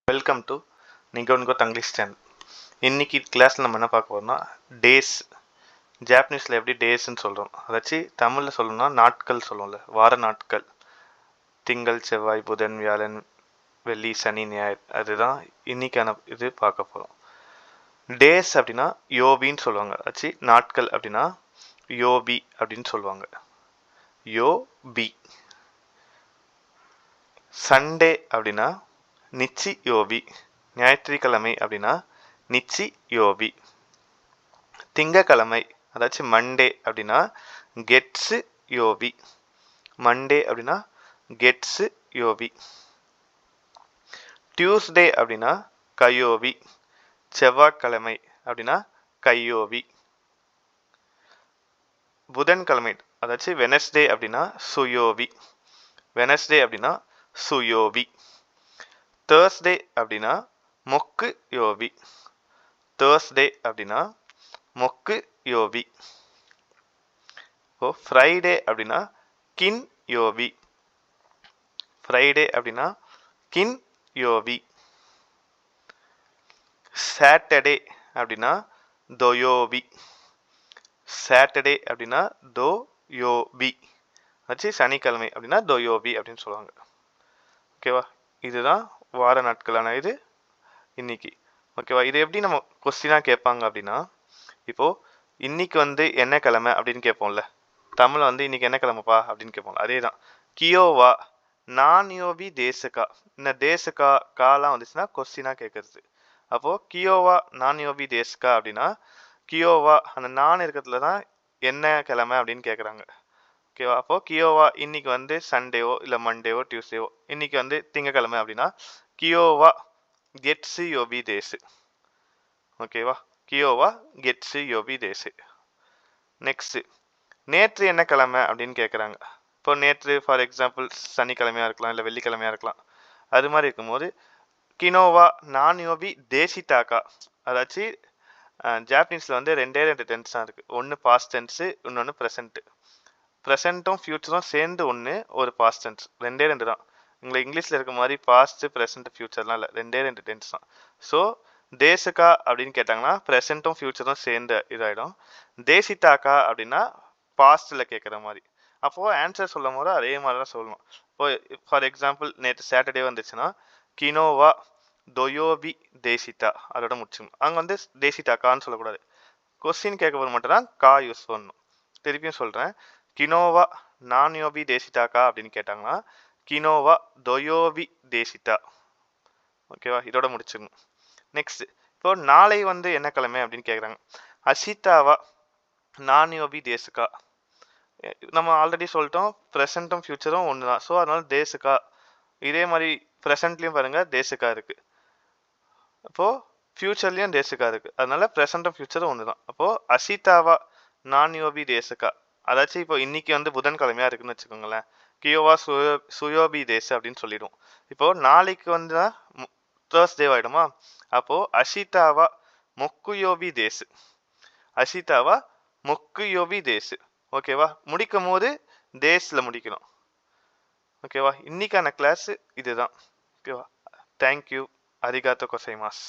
Welcome to நிகோன்கோ Tanglish channel. இன்னைக்கு கிளாஸில் நம்ம என்ன பார்க்க போகிறோம்னா டேஸ். ஜாப்பனீஸில் எப்படி டேஸ்ன்னு சொல்கிறோம், அதாச்சு தமிழில் சொல்லணும்னா நாட்கள் சொல்லுவோம்ல, வார நாட்கள். திங்கள், செவ்வாய், புதன், வியாழன், வெள்ளி, சனி, ஞாயிறு. அதுதான் இன்னைக்கான இது பார்க்க போகிறோம். டேஸ் அப்படின்னா யோபின்னு சொல்லுவாங்க. அதாச்சு நாட்கள் அப்படின்னா யோபி அப்படின்னு சொல்லுவாங்க. யோபி. சண்டே அப்படின்னா நிச்சி யோபி. ஞாயிற்றுக்கிழமை அப்படின்னா நிச்சி யோபி. திங்கக்கிழமை அதாச்சும் மண்டே அப்படின்னா கெட்ஸு யோபி. மண்டே அப்படின்னா கெட்ஸு யோபி. டியூஸ்டே அப்படின்னா கயோபி. செவ்வாய்க்கிழமை அப்படின்னா கையோபி. புதன்கிழமை அதாச்சும் வெனஸ்டே அப்படின்னா சுயோபி. வெனஸ்டே அப்படின்னா சுயோபி. தேர்ஸ்டே அப்படின்னா மொக்கு யோபி. தேர்ஸ்டே அப்படின்னா மொக்கு யோபி. இப்போ ஃப்ரைடே அப்படின்னா கின் யோபி. ஃப்ரைடே அப்படின்னா கின் யோபி. சாட்டர்டே அப்படின்னா தொயோபி. சாட்டர்டே அப்படின்னா தொயோபி. வச்சு சனிக்கிழமை அப்படின்னா தொயோபி அப்படின்னு சொல்லுவாங்க. ஓகேவா? இதுதான் வார நாட்களான இது இன்னைக்கு. ஓகேவா? இது எப்படி நம்ம கொஸ்டினாக கேட்பாங்க அப்படின்னா, இப்போது இன்னைக்கு என்ன கிழமை அப்படின்னு கேட்போம்ல, தமிழில் இன்னைக்கு என்ன கிழமைப்பா அப்படின்னு கேட்போம்ல, அதே தான். கியோவா நான்யோபி தேசுக்கா. இந்த தேசுக்கா காலாம் வந்துச்சுன்னா கொஸ்டினாக கேட்கறது. அப்போது கியோவா நான்யோபி தேசுக்கா அப்படின்னா, கியோவா அந்த நான் இருக்கிறதுல தான் என்ன கிழமை அப்படின்னு கேட்குறாங்க. ஓகேவா? அப்போ கியோவா இன்னைக்கு சண்டேவோ இல்லை மண்டேவோ டியூஸ்டேவோ, இன்னைக்கு திங்கக்கிழமை அப்படின்னா கியோவா கெட்ஸு யோபி தேசு. ஓகேவா? கியோவா கெட்ஸு யோபி தேசு. நெக்ஸ்ட், நேற்று என்ன கிழமை அப்படின்னு கேட்குறாங்க. இப்போ நேற்று ஃபார் எக்ஸாம்பிள் சனிக்கிழமையாக இருக்கலாம், இல்லை வெள்ளிக்கிழமையாக இருக்கலாம். அது மாதிரி இருக்கும்போது கினோவா நான்யோபி தேசிட்டாக்கா. அதாச்சு ஜாப்பனீஸில் ரெண்டு டென்ஸ் தான் இருக்குது. ஒன்று பாஸ்ட் டென்ஸு, இன்னொன்று ப்ரெசண்ட்டு. ப்ரெசண்ட்டும் ஃபியூச்சரும் சேர்ந்து ஒரு பாஸ்ட் டென்ஸ். ரெண்டு தான். இங்கிலீஷில் இருக்க மாதிரி பாஸ்ட்டு ப்ரெசண்ட் ஃபியூச்சர்லாம் இல்லை, ரெண்டு டென்ஸ் தான். ஸோ தேசுக்கா அப்படின்னு கேட்டாங்கன்னா ப்ரெசண்ட்டும் ஃபியூச்சரும் சேர்ந்து இதாகிடும். தேசிட்டாக்கா அப்படின்னா பாஸ்ட்டில் கேட்குற மாதிரி. அப்போது ஆன்சர் சொல்லும் போது அதே மாதிரி தான் சொல்லணும். இப்போ ஃபார் எக்ஸாம்பிள் நேற்று சாட்டர்டே வந்துச்சுன்னா கினோவா தொயோபி தேசிட்டா அதோட முடிச்சுக்கணும். அங்கே தேசிட்டாக்கான்னு சொல்லக்கூடாது. கொஸ்டின் கேட்க போது மட்டும் தான் கா யூஸ் பண்ணணும். திருப்பியும் சொல்கிறேன், கினோவா நான்யோபி தேசிட்டாக்கா அப்படின்னு கேட்டாங்கன்னா கினோவா தொயோபி தேசிட்டா. ஓகேவா? இதோட முடிச்சுக்கணும். நெக்ஸ்ட், இப்போ நாளை என்ன கிழமை அப்படின்னு கேட்குறாங்க. அசிதாவா நான்யோபி தேசுக்கா. நம்ம ஆல்ரெடி சொல்லிட்டோம், ப்ரெசண்ட்டும் ஃபியூச்சரும் ஒன்று தான். ஸோ அதனால தேசுக்கா. இதே மாதிரி ப்ரெசண்ட்லேயும் பாருங்க தேசுக்கா இருக்குது. அப்போது ஃபியூச்சர்லேயும் தேசுக்கா இருக்குது. அதனால ப்ரெசண்ட்டும் ஃபியூச்சரும் ஒன்று தான். அப்போது அசிதாவா நான்யோபி தேசுக்கா. அதாச்சும் இப்போ இன்னைக்கு புதன்கிழமையாக இருக்குன்னு வச்சுக்கோங்களேன். கியோவா சுயோபி தேசு அப்படின்னு சொல்லிடுவோம். இப்போது நாளைக்கு தான் தேர்ஸ்டே ஆகிடுமா. அப்போது அஷிதாவா மொக்குயோபி தேசு. அஷிதாவா மொக்குயோபி தேசு. ஓகேவா? முடிக்கும் போது தேஸில் முடிக்கணும். ஓகேவா? இன்னைக்கான கிளாஸ் இதுதான். ஓகேவா? தேங்க்யூ. அரிகாத்தோ கோசைமாஸ்.